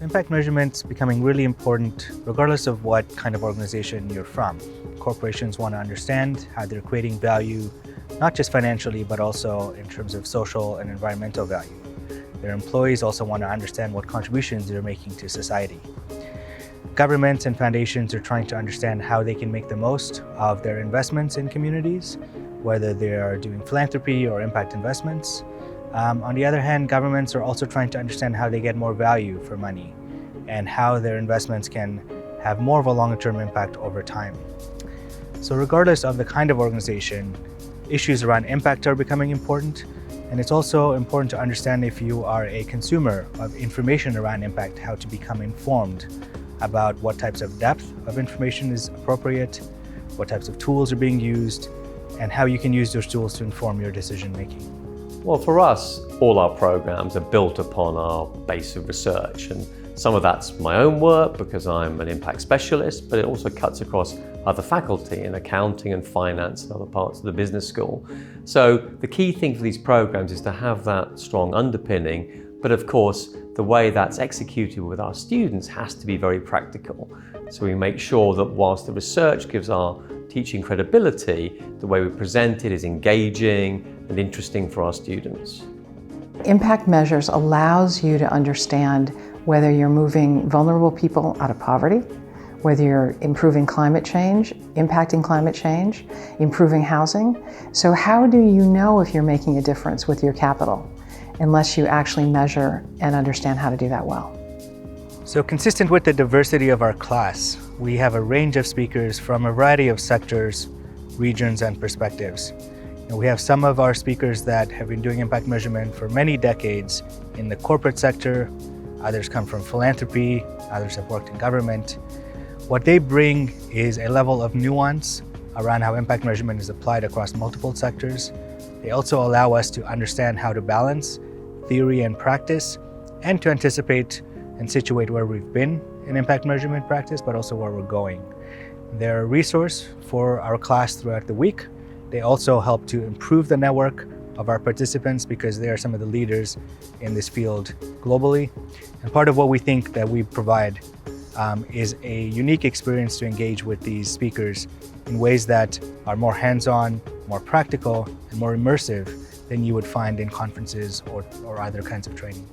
Impact measurement's becoming really important regardless of what kind of organization you're from. Corporations want to understand how they're creating value, not just financially, but also in terms of social and environmental value. Their employees also want to understand what contributions they're making to society. Governments and foundations are trying to understand how they can make the most of their investments in communities, whether they are doing philanthropy or impact investments. On the other hand, governments are also trying to understand how they get more value for money and how their investments can have more of a longer-term impact over time. So regardless of the kind of organization, issues around impact are becoming important, and it's also important to understand if you are a consumer of information around impact, how to become informed about what types of depth of information is appropriate, what types of tools are being used, and how you can use those tools to inform your decision-making. Well, for us, all our programs are built upon our base of research, and some of that's my own work because I'm an impact specialist, but it also cuts across other faculty in accounting and finance and other parts of the business school. So the key thing for these programs is to have that strong underpinning, but of course, the way that's executed with our students has to be very practical. So we make sure that whilst the research gives our teaching credibility, the way we present it is engaging and interesting for our students. Impact measures allows you to understand whether you're moving vulnerable people out of poverty, whether you're improving climate change, impacting climate change, improving housing. So how do you know if you're making a difference with your capital unless you actually measure and understand how to do that well? So consistent with the diversity of our class, we have a range of speakers from a variety of sectors, regions, and perspectives. And we have some of our speakers that have been doing impact measurement for many decades in the corporate sector. Others come from philanthropy, others have worked in government. What they bring is a level of nuance around how impact measurement is applied across multiple sectors. They also allow us to understand how to balance theory and practice, and to anticipate and situate where we've been in impact measurement practice, but also where we're going. They're a resource for our class throughout the week. They also help to improve the network of our participants because they are some of the leaders in this field globally. And part of what we think that we provide is a unique experience to engage with these speakers in ways that are more hands-on, more practical, and more immersive than you would find in conferences or other kinds of training.